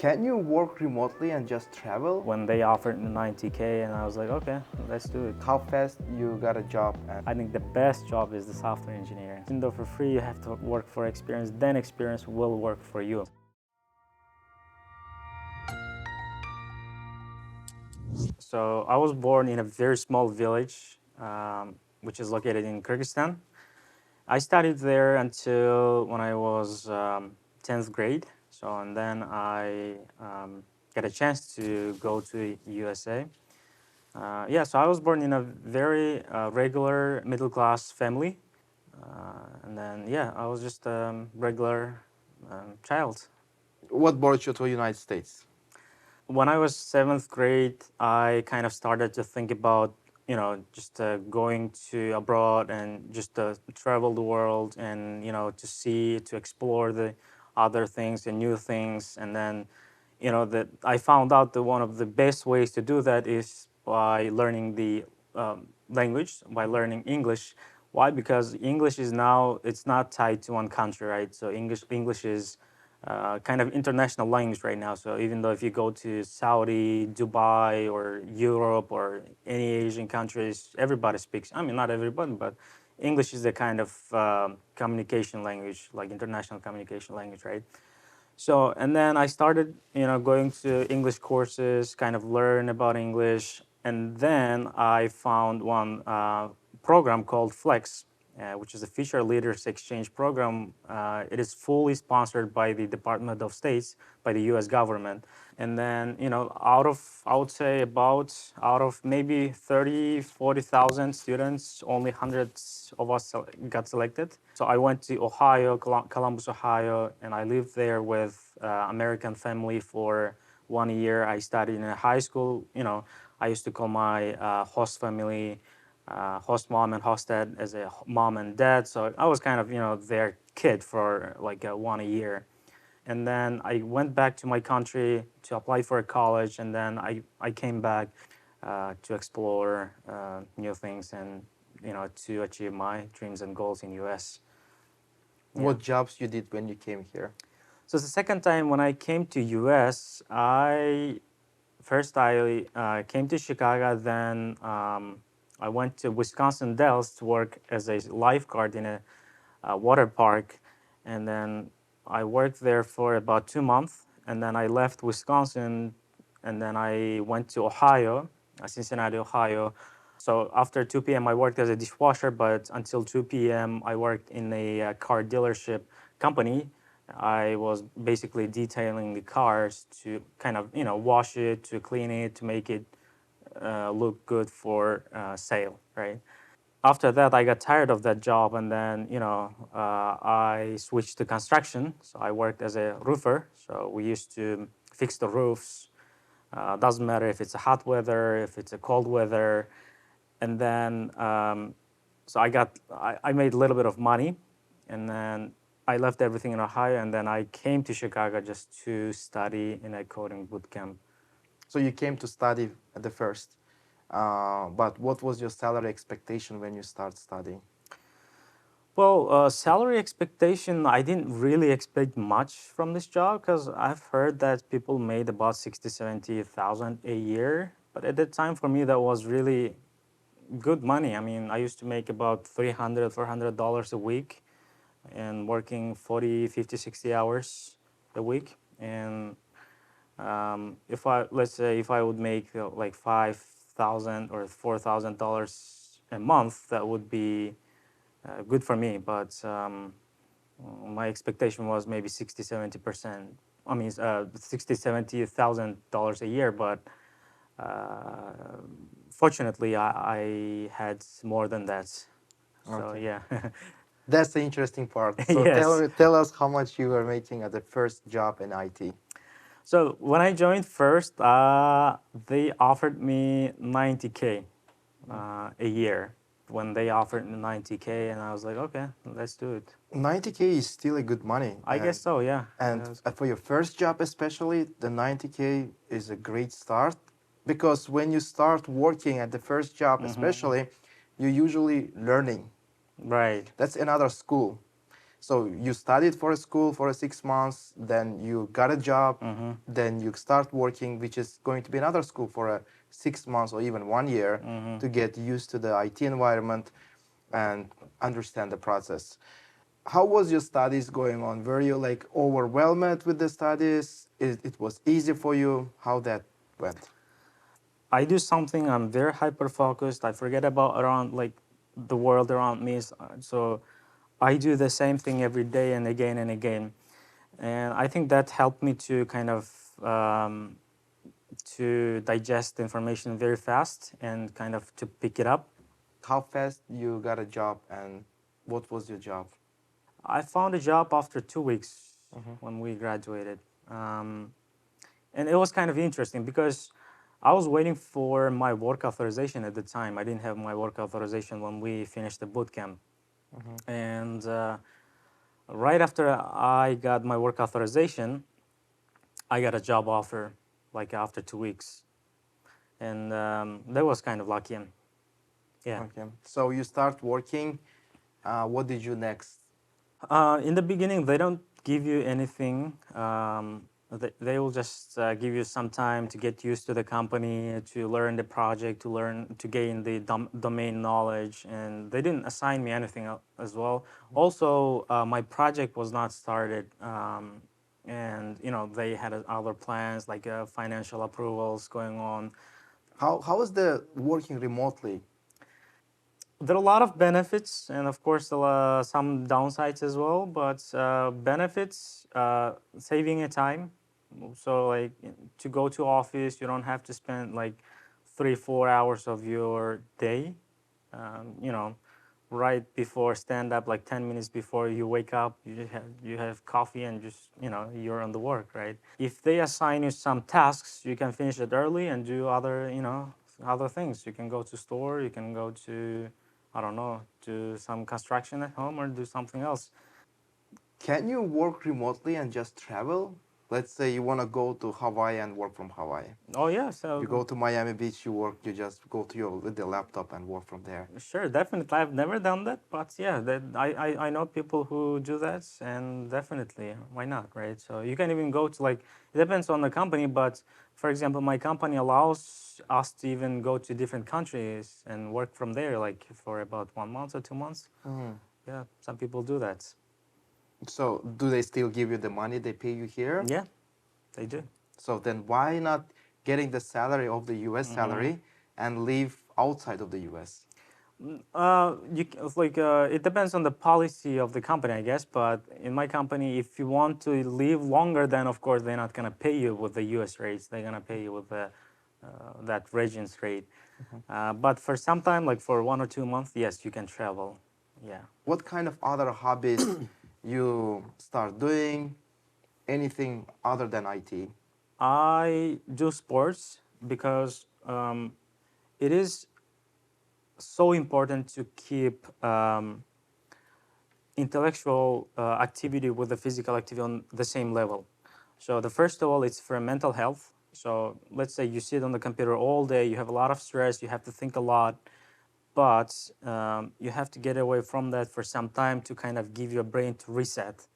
Can you work remotely and just travel? When they offered 90K, and I was like, okay, let's do it. How fast you got a job? And I think the best job is the software engineer. Even though for free you have to work for experience, then experience will work for you. So I was born in a very small village, which is located in Kyrgyzstan. I studied there until when I was 10th grade. So, and then I got a chance to go to USA. Yeah, so I was born in a very regular middle class family. And then, yeah, I was just a regular child. what brought you to the United States? When I was 7th grade, I kind of started to think about, just going to abroad and just travel the world and, to see, to explore the other things and new things. And then, that I found out that one of the best ways to do that is by learning the language, by learning English. Why? Because English is now, it's not tied to one country, right? So English is kind of international language right now. So even though if you go to Saudi, Dubai, or Europe, or any Asian countries, everybody speaks. I mean, not everybody, but English is the kind of communication language, like international communication language, right? So, and then I started, going to English courses, kind of learn about English. And then I found one program called Flex, which is a Future Leaders Exchange program. It is fully sponsored by the Department of States, by the US government. And then, I would say about out of maybe 30, 40,000 students, only hundreds of us got selected. So I went to Ohio, Columbus, Ohio, and I lived there with American family for 1 year. I studied in a high school. I used to call my host family, host mom and host dad as a mom and dad. So I was kind of, their kid for like 1 year. And then I went back to my country to apply for a college, and then I came back to explore new things and to achieve my dreams and goals in US. Yeah. What jobs you did when you came here? So the second time when I came to US, I came to Chicago, then I went to Wisconsin Dells to work as a lifeguard in a water park, and then I worked there for about 2 months, and then I left Wisconsin, and then I went to Ohio, Cincinnati, Ohio. So after 2 p.m. I worked as a dishwasher, but until 2 p.m. I worked in a car dealership company. I was basically detailing the cars to kind of wash it, to clean it, to make it look good for sale, right? After that, I got tired of that job, and then I switched to construction. So I worked as a roofer. So we used to fix the roofs. Doesn't matter if it's a hot weather, if it's a cold weather, and then so I made a little bit of money, and then I left everything in Ohio, and then I came to Chicago just to study in a coding boot camp. So you came to study at the first, but what was your salary expectation when you start studying? Well, salary expectation, I didn't really expect much from this job because I've heard that people made about 60, 70,000 a year. But at the time for me, that was really good money. I mean, I used to make about $300, $400 a week and working 40, 50, 60 hours a week. And let's say if I would make like 5,000 or $4,000 a month, that would be good for me. But my expectation was maybe 60, 70%. I mean, 60, $70,000 a year. But fortunately, I had more than that. So Okay. yeah. That's the interesting part. So Yes. tell us how much you were making at the first job in IT. So when I joined first, they offered me 90K a year. When they offered me 90K, and I was like, okay, let's do it. 90K is still a good money. I guess so, yeah. And for your first job especially, the 90K is a great start because when you start working at the first job especially, you're usually learning. Right. That's another school. So you studied for a school for 6 months, then you got a job, then you start working, which is going to be another school for a 6 months or even 1 year to get used to the IT environment and understand the process. How was your studies going on? Were you like overwhelmed with the studies? It was easy for you? How that went? I do something. I'm very hyper focused. I forget about around like the world around me. So I do the same thing every day and again and again. And I think that helped me to kind of to digest the information very fast and kind of to pick it up. How fast you got a job and what was your job? I found a job after 2 weeks when we graduated. Um, and it was kind of interesting because I was waiting for my work authorization at the time. I didn't have my work authorization when we finished the boot camp. And right after I got my work authorization, I got a job offer like after 2 weeks. And that was kind of lucky. And yeah. Okay. So you start working. What did you next? In the beginning, they don't give you anything. They will just give you some time to get used to the company, to learn the project, to gain the domain knowledge, and they didn't assign me anything as well. Also, my project was not started, and they had other plans like financial approvals going on. How is the working remotely? There are a lot of benefits and of course some downsides as well, but benefits, saving a time. So like to go to office, you don't have to spend like 3 4 hours of your day, you know, right before stand up, like 10 minutes before you wake up, you have coffee and just you're on the work, right? If they assign you some tasks, you can finish it early and do other things. You can go to store, you can go to, I don't know, do some construction at home or do something else. Can you work remotely and just travel? Let's say you want to go to Hawaii and work from Hawaii. Oh yeah, You so go to Miami Beach, you work, you just go to your with the laptop and work from there. sure, definitely. I've never done that, but yeah, I know people who do that, and definitely, why not, right? So you can even go to like, it depends on the company, but for example, my company allows us to even go to different countries and work from there, like for about 1 month or 2 months. Yeah, some people do that. So do they still give you the money they pay you here? Yeah, they do. So then why not getting the salary of the US salary and live outside of the US? It depends on the policy of the company, I guess. But in my company, if you want to live longer, then of course they're not gonna pay you with the U.S. rates. They're gonna pay you with the that region's rate. But for some time, like for 1 or 2 months, yes, you can travel. Yeah. What kind of other hobbies you start doing? Anything other than IT? I do sports because it is so important to keep intellectual activity with the physical activity on the same level. So the first of all, it's for mental health. So let's say you sit on the computer all day, you have a lot of stress, you have to think a lot, but you have to get away from that for some time to kind of give your brain to reset.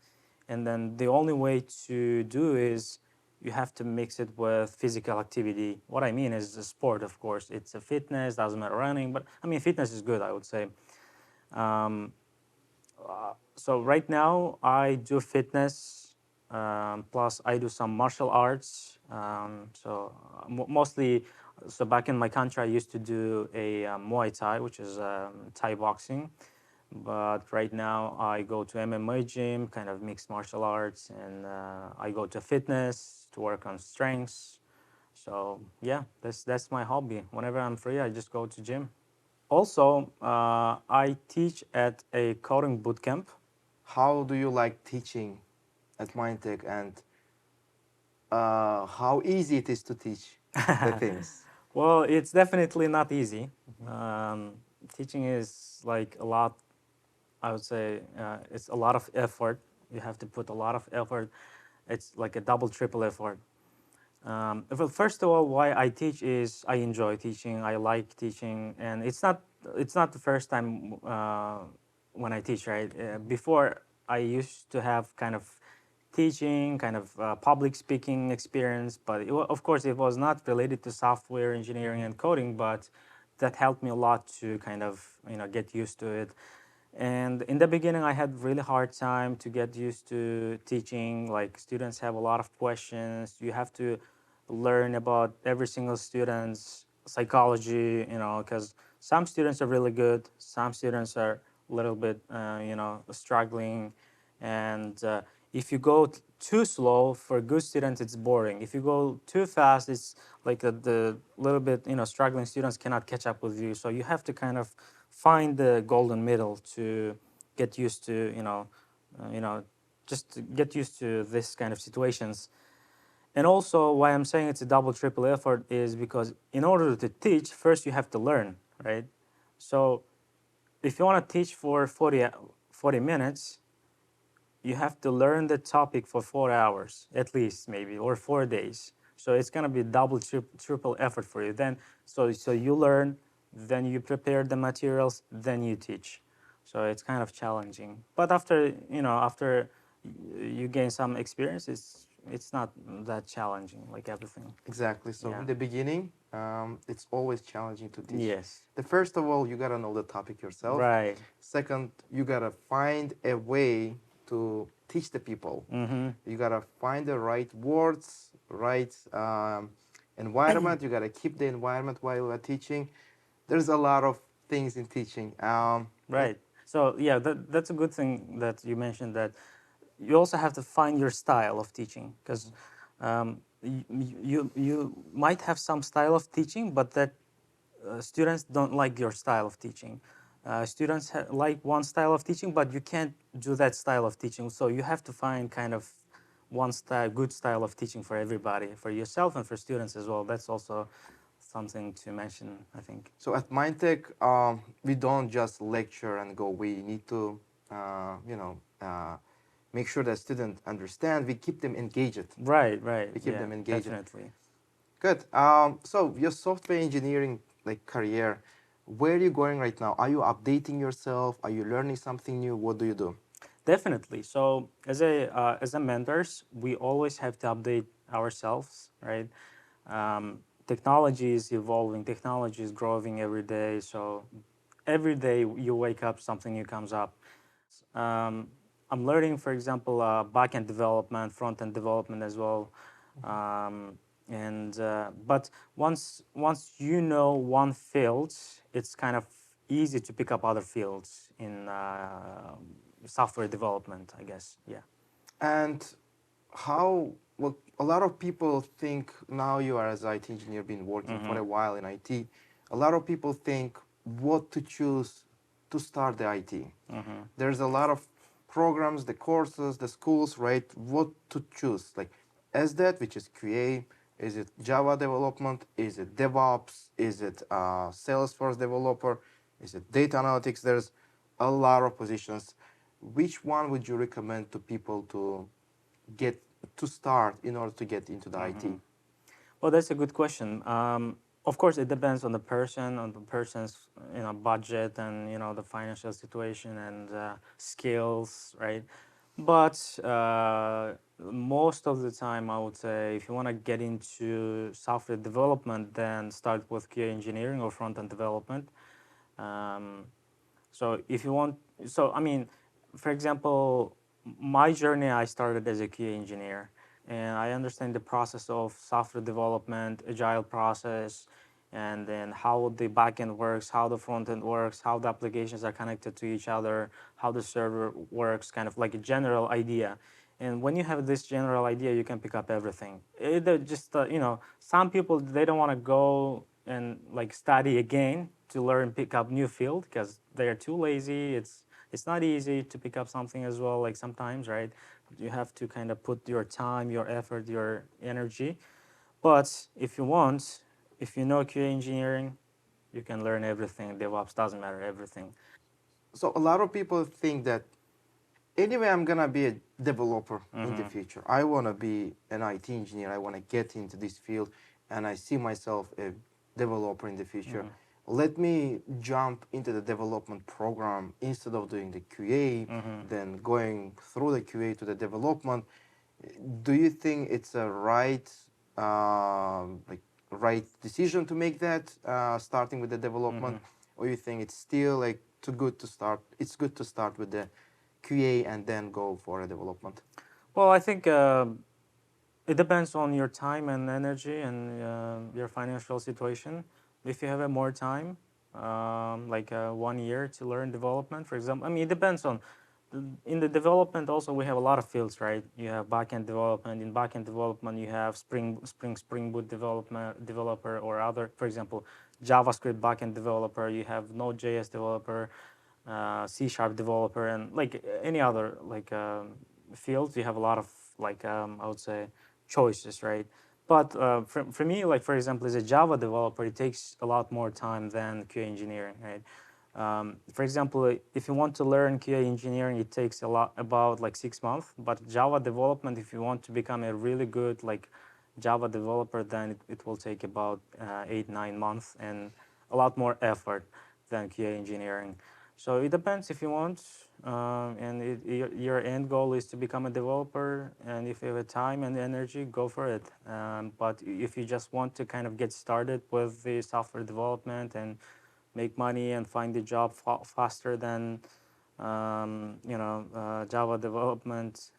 And then the only way to do is you have to mix it with physical activity. What I mean is the sport, of course. It's a fitness, doesn't matter running, but I mean, fitness is good, I would say. Um, so right now I do fitness, plus I do some martial arts. Mostly, so back in my country, I used to do a Muay Thai, which is Thai boxing. But right now I go to MMA gym, kind of mixed martial arts, and I go to fitness to work on strengths. So yeah, that's my hobby. Whenever I'm free, I just go to gym. Also, I teach at a coding bootcamp. How do you like teaching at Mindtek and how easy it is to teach the things? Well, it's definitely not easy. Um, Teaching is like a lot. I would say it's a lot of effort. You have to put a lot of effort. It's like a double, triple effort. Well, first of all, why I teach is I enjoy teaching. I like teaching, and it's not the first time when I teach. Right before. I used to have kind of teaching, kind of public speaking experience, but of course it was not related to software engineering and coding, but that helped me a lot to kind of get used to it. And in the beginning, I had really hard time to get used to teaching. Like students have a lot of questions. You have to learn about every single student's psychology, because some students are really good, some students are a little bit, struggling. And if you go too slow for good students, it's boring. If you go too fast, it's like the little bit, struggling students cannot catch up with you. So you have to kind of find the golden middle to get used to, just to get used to this kind of situations. And also, why I'm saying it's a double, triple effort is because in order to teach, first you have to learn, right? So if you want to teach for 40 minutes, you have to learn the topic for 4 hours at least, maybe, or 4 days. So it's gonna be double, triple effort for you. Then, so you learn, then you prepare the materials, then you teach. So it's kind of challenging. But after you gain some experience, it's not that challenging like everything. Exactly. So Yeah. in the beginning, it's always challenging to teach. Yes. The first of all, you gotta know the topic yourself. Right. Second, you gotta find a way to teach the people. Mm-hmm. You gotta find the right words, right environment. You gotta keep the environment while you are teaching. There's a lot of things in teaching. Right. So yeah, that's a good thing that you mentioned that you also have to find your style of teaching because you might have some style of teaching, but that students don't like your style of teaching. Students like one style of teaching, but you can't do that style of teaching. So you have to find kind of one style, good style of teaching for everybody, for yourself and for students as well. That's also something to mention, I think. So at Mindtek, we don't just lecture and go. We need to, make sure that students understand. We keep them engaged. Right, right. We keep Yeah, them engaged. definitely. Good. So your software engineering career, where are you going right now? Are you updating yourself? Are you learning something new? What do you do? Definitely. So as a mentors, we always have to update ourselves, right? Technology is evolving. Technology is growing every day. So every day you wake up, something new comes up. Um, I'm learning, for example, backend development, front-end development as well. And but once you know one field, it's kind of easy to pick up other fields in software development, I guess. Yeah. And how, well, a lot of people think now you are as IT engineer, been working for a while in IT. A lot of people think what to choose to start the IT. There's a lot of programs, the courses, the schools, right? What to choose? Like SDET, which is QA. Is it Java development? Is it DevOps? Is it Salesforce developer? Is it data analytics? There's a lot of positions. Which one would you recommend to people to get to start in order to get into the IT? Well, that's a good question. Of course, it depends on the person's budget and the financial situation and skills, right? But most of the time, I would say if you want to get into software development, then start with QA engineering or front end development. Um, so if you want, so I mean, for example, my journey, I started as a QA engineer, and I understand the process of software development, agile process, and then how the backend works, how the front end works, how the applications are connected to each other, how the server works, kind of like a general idea. And when you have this general idea, you can pick up everything. Just some people they don't want to go and like study again to learn pick up new field because they are too lazy. It's not easy to pick up something as well. Like sometimes, right? You have to kind of put your time, your effort, your energy. But if you want, if you know QA engineering, you can learn everything. DevOps doesn't matter, everything. So a lot of people think that anyway, I'm gonna be a developer in the Mm-hmm. future. I wanna be an IT engineer. I wanna get into this field, and I see myself a developer in the future. let me jump into the development program instead of doing the QA, then going through the QA to the development. Do you think it's a like right decision to make that, starting with the development, or you think it's still like too good to start? It's good to start with the QA and then go for a development. Well, I think it depends on your time and energy and your financial situation. If you have more time, like 1 year to learn development, for example, I mean, it depends on. In the development, also we have a lot of fields, right? You have backend development. In backend development, you have Spring Boot development developer or other, for example, JavaScript backend developer. You have Node.js developer, C# developer, and like any other like fields. You have a lot of like I would say choices, right? But for me, like for example, as a Java developer, it takes a lot more time than QA engineering, right? For example, if you want to learn QA engineering, it takes a lot, about like 6 months. But Java development, if you want to become a really good like Java developer, then it will take about 8 9 months and a lot more effort than QA engineering. So it depends if you want, and your end goal is to become a developer, and if you have time and energy, go for it. But if you just want to kind of get started with the software development and make money and find a job faster than Java development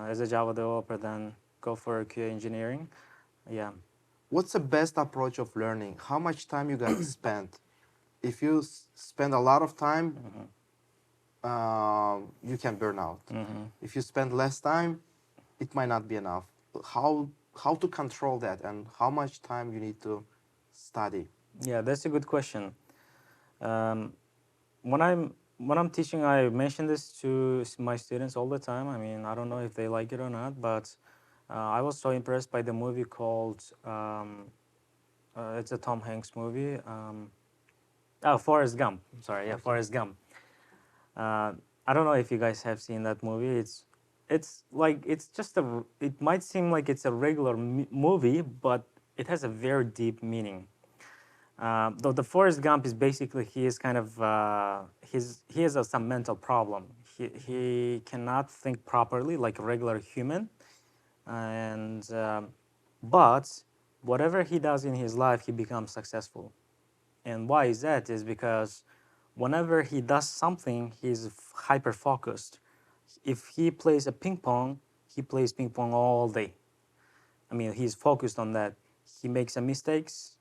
as a Java developer, then go for QA engineering. Yeah. What's the best approach of learning? How much time you got spent? If you spend a lot of time, you can burn out. If you spend less time, it might not be enough. How to control that, and how much time you need to study? Yeah, that's a good question. Um, when I'm teaching, I mention this to my students all the time. I mean, I don't know if they like it or not, but I was so impressed by the movie called it's a Tom Hanks movie. Forrest Gump. I'm sorry, yeah, Okay. Forrest Gump. Uh, I don't know if you guys have seen that movie. It's like it's just a. It might seem like it's a regular movie, but it has a very deep meaning. Though the Forrest Gump is basically he is kind of he has some mental problem. He cannot think properly like a regular human, and but whatever he does in his life, he becomes successful. And why is that? Is because whenever he does something, he's hyper focused. If he plays a ping pong, he plays ping pong all day. I mean, he's focused on that. He makes some mistakes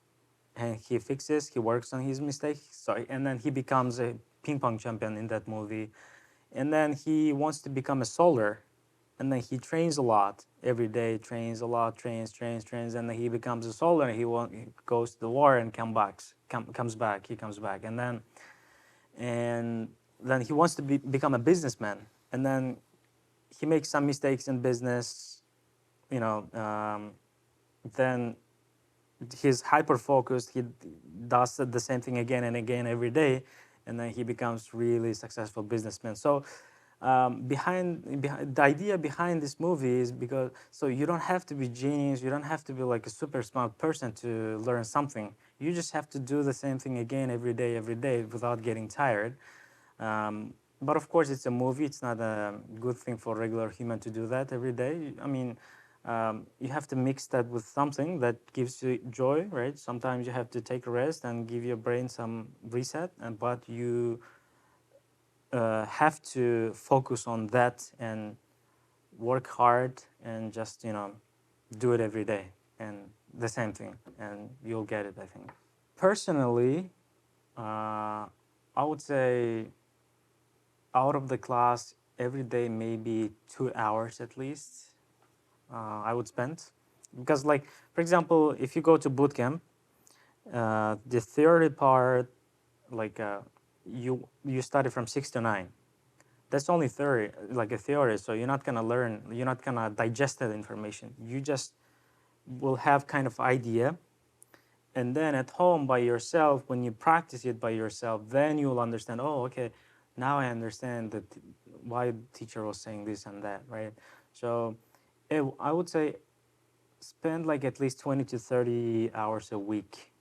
and he fixes, he works on his mistakes. So, and then he becomes a ping pong champion in that movie. And then he wants to become a soldier. And then he trains a lot every day, trains a lot, trains, and then he becomes a soldier. He goes to the war and comes back. He comes back, and then he wants to become a businessman. And then he makes some mistakes in business, you know. Then he's hyper focused. He does the same thing again and again every day, and then he becomes really successful businessman. So behind the idea behind this movie is because so you don't have to be genius, you don't have to be like a super smart person to learn something. You just have to do the same thing again every day without getting tired. But of course, it's a movie. It's not a good thing for regular human to do that every day. I mean, you have to mix that with something that gives you joy, right? Sometimes you have to take a rest and give your brain some reset, but you have to focus on that and work hard and just do it every day and the same thing, and you'll get it, I think. Personally, I would say out of the class every day maybe 2 hours at least I would spend, because like for example, if you go to boot camp, the theory part, like you study from 6 to 9. That's only theory, like a theory. So you're not gonna learn, you're not gonna digest that information. You just will have kind of idea, and then at home by yourself, when you practice it by yourself, then you'll understand. Oh, okay, now I understand that why the teacher was saying this and that, right? So I would say spend like at least 20 to 30 hours a week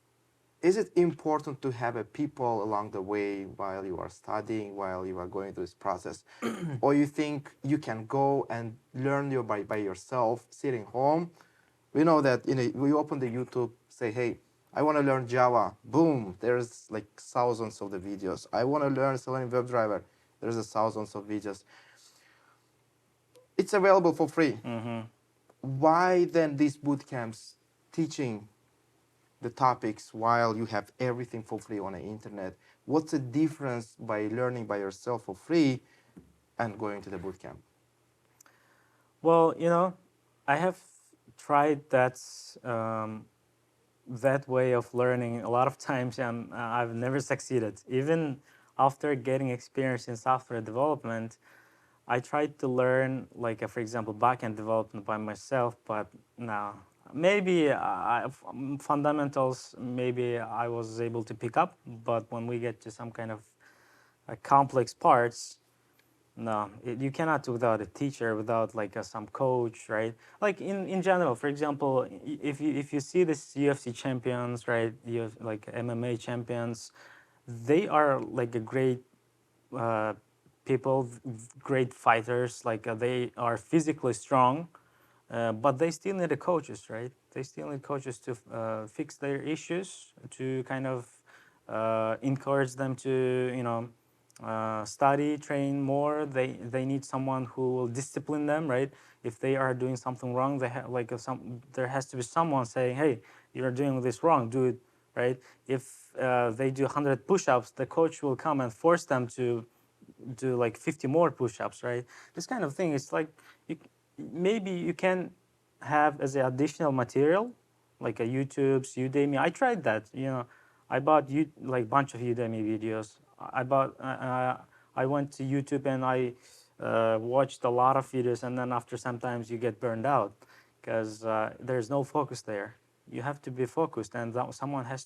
Is it important to have a people along the way while you are studying, while you are going through this process? Or you think you can go and learn by yourself, sitting home? We know that, we open the YouTube, say, hey, I want to learn Java. Boom, there's like thousands of the videos. I want to learn Selenium WebDriver. There's thousands of videos. It's available for free. Why then these boot camps teaching the topics while you have everything for free on the internet? What's the difference by learning by yourself for free and going to the boot camp? Well, I have tried that way of learning a lot of times, and I've never succeeded. Even after getting experience in software development, I tried to learn, like, for example, backend development by myself, but no. Maybe fundamentals, maybe I was able to pick up, but when we get to some kind of complex parts, no, you cannot do without a teacher, without like some coach, right? Like in general, for example, if you see this UFC champions, right? You have like MMA champions, they are like a great uh, people, great fighters. Like they are physically strong, but they still need a coaches, right? They still need coaches to fix their issues, to kind of encourage them to, study, train more. They need someone who will discipline them, right? If they are doing something wrong, like there has to be someone saying, "Hey, you're doing this wrong. Do it." Right? If they do 100 push-ups, the coach will come and force them to do like 50 more push-ups, right? This kind of thing. It's like you, maybe you can have as an additional material, like a YouTube's Udemy. I tried that. I bought like bunch of Udemy videos. I went to YouTube and I watched a lot of videos, and then after sometimes you get burned out because there's no focus there. You have to be focused, and someone has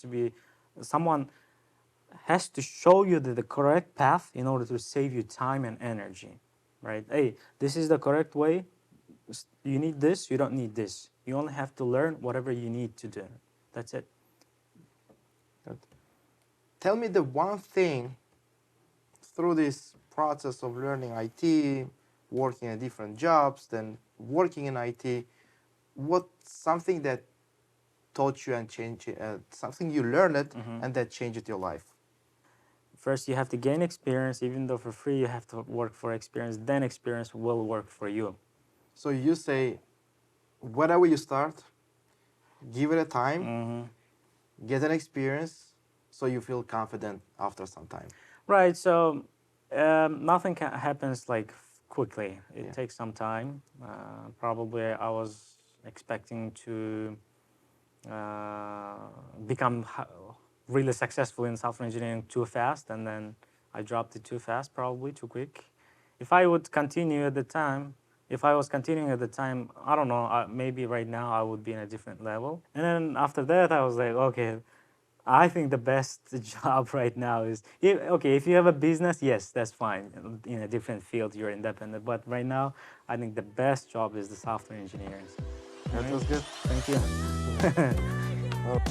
to show you the correct path in order to save you time and energy, right? Hey, this is the correct way. You need this, you don't need this. You only have to learn whatever you need to do. That's it. Good. Tell me the one thing through this process of learning IT, working at different jobs, then working in IT, what's something that taught you and changed something you learned and that changed your life? First, you have to gain experience. Even though for free, you have to work for experience. Then experience will work for you. So you say, whatever you start, give it a time, get an experience, so you feel confident after some time. Right. So nothing happens like quickly. It takes some time. Probably I was expecting to become really successful in software engineering too fast, and then I dropped it too fast, probably too quick. If I would continue at the time, if I was continuing at the time, I don't know, maybe right now I would be in a different level. And then after that, I was like, okay, I think the best job right now is, okay, if you have a business, yes, that's fine. In a different field, you're independent. But right now, I think the best job is the software engineering. That was good. Thank you. Well,